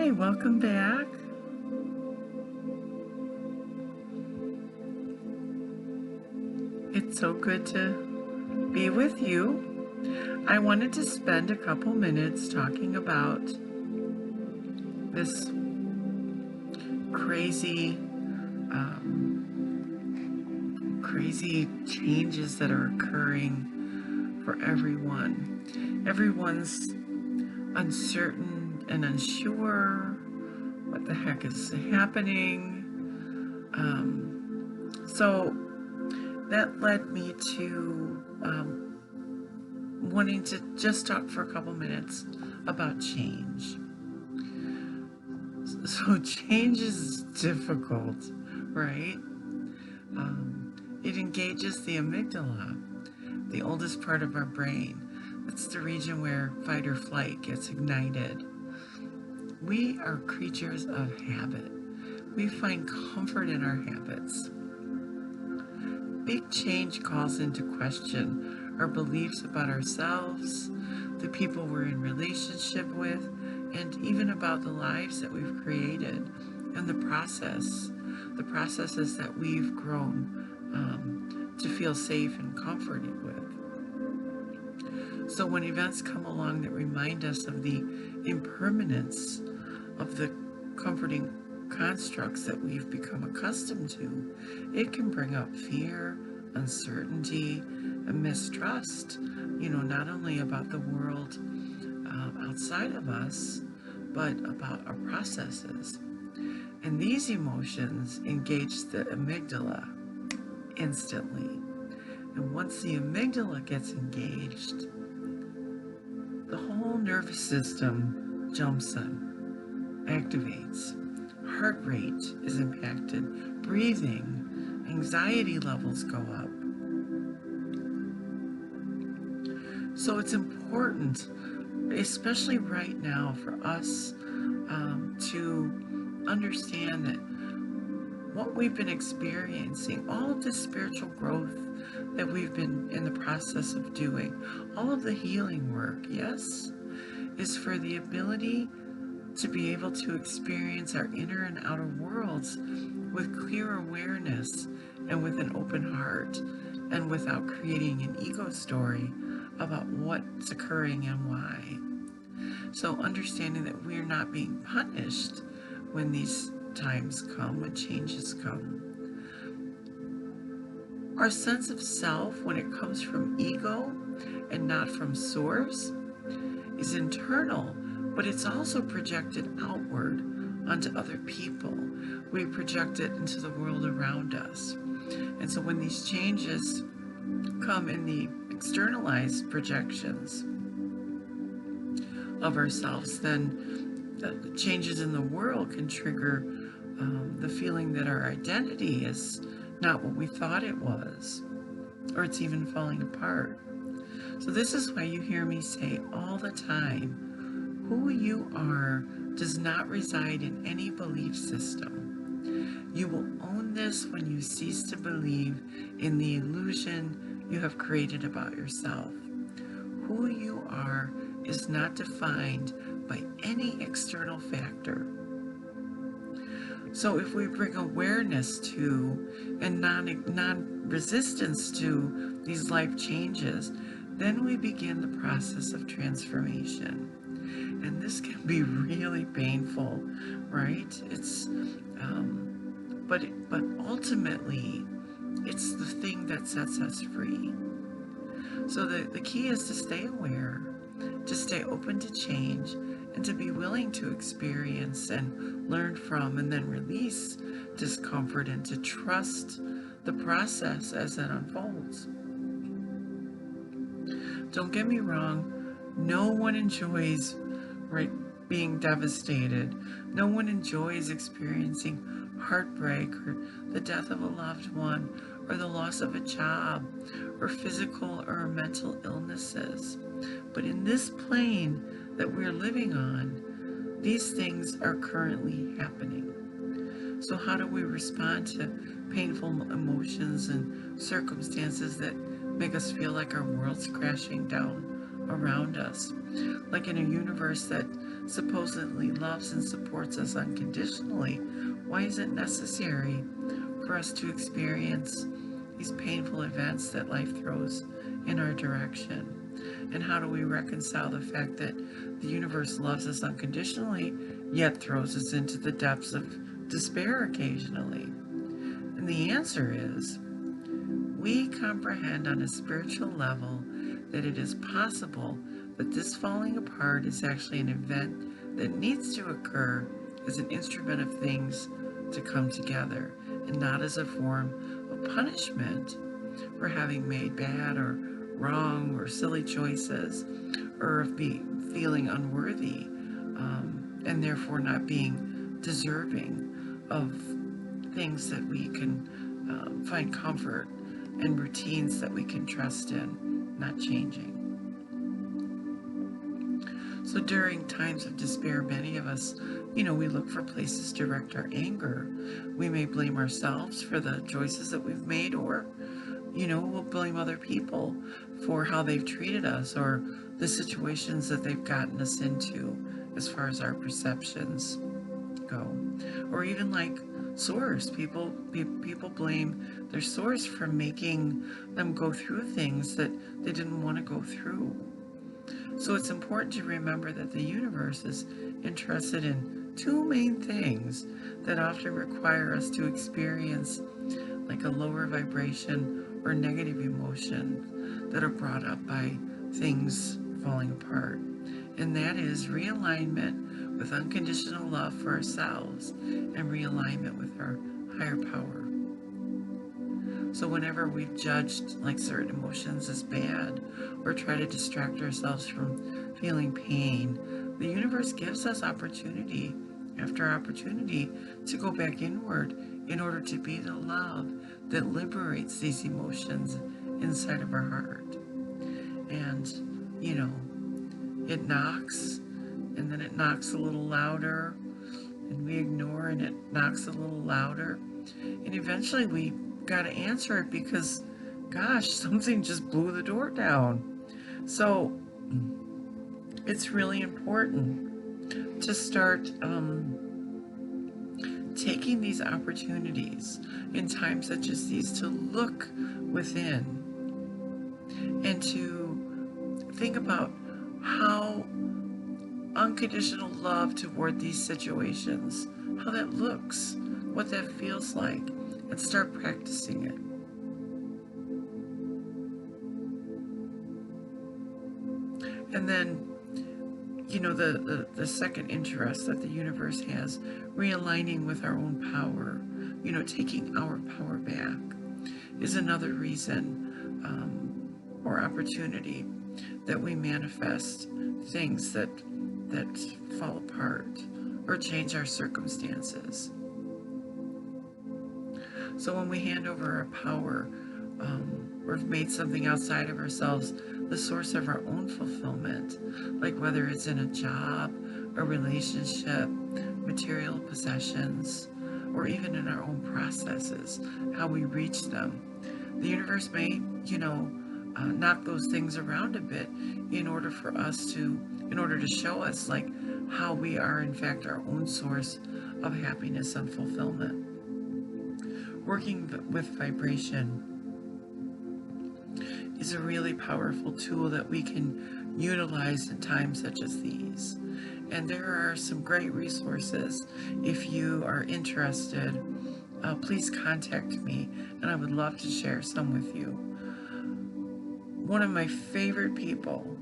Hi, welcome back. It's so good to be with you. I wanted to spend a couple minutes talking about this crazy, crazy changes that are occurring for everyone. Everyone's uncertain and unsure what the heck is happening. So that led me to wanting to just talk for a couple minutes about change. So change is difficult, right? It engages the amygdala, the oldest part of our brain. That's the region where fight or flight gets ignited. We are creatures of habit. We find comfort in our habits. Big change calls into question our beliefs about ourselves, the people we're in relationship with, and even about the lives that we've created and the processes that we've grown to feel safe and comforted with. So when events come along that remind us of the impermanence of the comforting constructs that we've become accustomed to, it can bring up fear, uncertainty, and mistrust, not only about the world outside of us, but about our processes. And these emotions engage the amygdala instantly. And once the amygdala gets engaged, the whole nervous system jumps in, activates. Heart rate is impacted, breathing, anxiety levels go up. So it's important, especially right now, for us to understand that what we've been experiencing, all of this spiritual growth that we've been in the process of doing, all of the healing work, yes, is for the ability to be able to experience our inner and outer worlds with clear awareness and with an open heart, and without creating an ego story about what's occurring and why. So understanding that we're not being punished when these times come, when changes come. Our sense of self, when it comes from ego and not from source, is internal, but it's also projected outward onto other people. We project it into the world around us. And so when these changes come in the externalized projections of ourselves, then the changes in the world can trigger the feeling that our identity is not what we thought it was, or it's even falling apart. So this is why you hear me say all the time, who you are does not reside in any belief system. You will own this when you cease to believe in the illusion you have created about yourself. Who you are is not defined by any external factor. So if we bring awareness to and non-resistance to these life changes, then we begin the process of transformation. And this can be really painful, right? But ultimately, it's the thing that sets us free. So the key is to stay aware, to stay open to change, and to be willing to experience and learn from and then release discomfort, and to trust the process as it unfolds. Don't get me wrong, no one enjoys being devastated. No one enjoys experiencing heartbreak or the death of a loved one or the loss of a job or physical or mental illnesses. But in this plane that we're living on, these things are currently happening. So how do we respond to painful emotions and circumstances that make us feel like our world's crashing down around us. Like in a universe that supposedly loves and supports us unconditionally, why is it necessary for us to experience these painful events that life throws in our direction? And how do we reconcile the fact that the universe loves us unconditionally, yet throws us into the depths of despair occasionally? And the answer is, we comprehend on a spiritual level that it is possible that this falling apart is actually an event that needs to occur as an instrument of things to come together, and not as a form of punishment for having made bad or wrong or silly choices, or of feeling unworthy, and therefore not being deserving of things that we can find comfort and routines that we can trust in not changing. So during times of despair, many of us, we look for places to direct our anger. We may blame ourselves for the choices that we've made, or, we'll blame other people for how they've treated us or the situations that they've gotten us into as far as our perceptions go. Or even like source, people blame their source for making them go through things that they didn't want to go through. So it's important to remember that the universe is interested in two main things that often require us to experience like a lower vibration or negative emotion that are brought up by things falling apart. And that is realignment with unconditional love for ourselves and realignment with our higher power. So whenever we've judged like certain emotions as bad or try to distract ourselves from feeling pain, the universe gives us opportunity after opportunity to go back inward in order to be the love that liberates these emotions inside of our heart. And, it knocks, and then it knocks a little louder, and we ignore, and it knocks a little louder. And eventually we got to answer it because, gosh, something just blew the door down. So it's really important to start taking these opportunities in times such as these to look within and to think about how unconditional love toward these situations, how that looks, what that feels like, and start practicing it. And then, the second interest that the universe has, realigning with our own power, taking our power back, is another reason or opportunity that we manifest things that fall apart or change our circumstances. So when we hand over our power, or have made something outside of ourselves the source of our own fulfillment, like whether it's in a job, a relationship, material possessions, or even in our own processes, how we reach them, the universe may, knock those things around a bit in order to show us like how we are in fact our own source of happiness and fulfillment. Working with vibration is a really powerful tool that we can utilize in times such as these. And there are some great resources. If you are interested, please contact me, and I would love to share some with you. One of my favorite people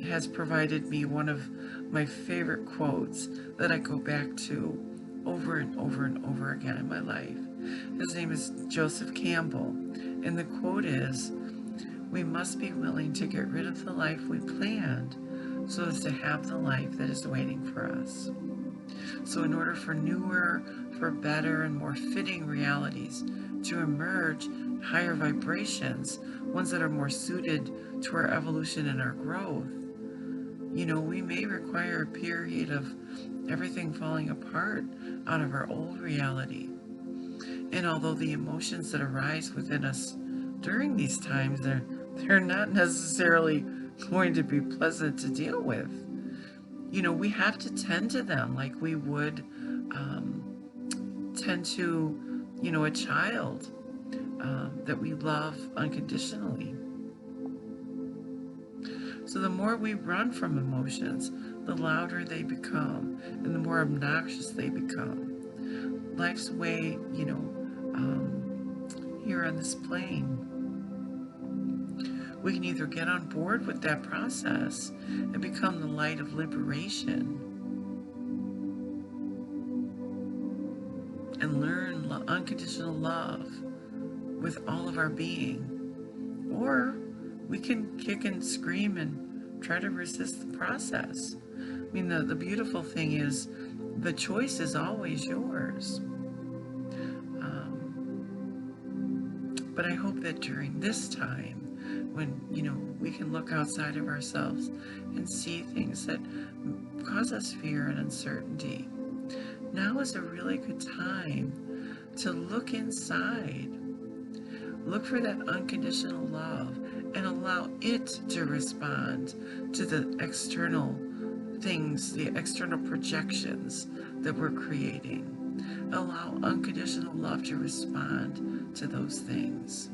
has provided me one of my favorite quotes that I go back to over and over and over again in my life. His name is Joseph Campbell, and the quote is, "We must be willing to get rid of the life we planned so as to have the life that is waiting for us." So in order for newer, for better, and more fitting realities to emerge, higher vibrations, ones that are more suited to our evolution and our growth, we may require a period of everything falling apart out of our old reality. And although the emotions that arise within us during these times, they're not necessarily going to be pleasant to deal with. We have to tend to them like we would tend to, a child that we love unconditionally. So the more we run from emotions, the louder they become and the more obnoxious they become. Life's way, here on this plane. We can either get on board with that process and become the light of liberation and learn unconditional love with all of our being, or we can kick and scream and try to resist the process. I mean, the beautiful thing is the choice is always yours. But I hope that during this time, when, we can look outside of ourselves and see things that cause us fear and uncertainty, now is a really good time to look inside. Look for that unconditional love and allow it to respond to the external things, the external projections that we're creating. Allow unconditional love to respond to those things.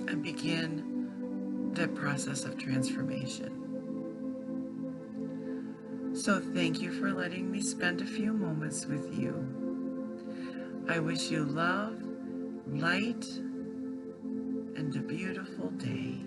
And begin that process of transformation. So thank you for letting me spend a few moments with you. I wish you love, light, and a beautiful day.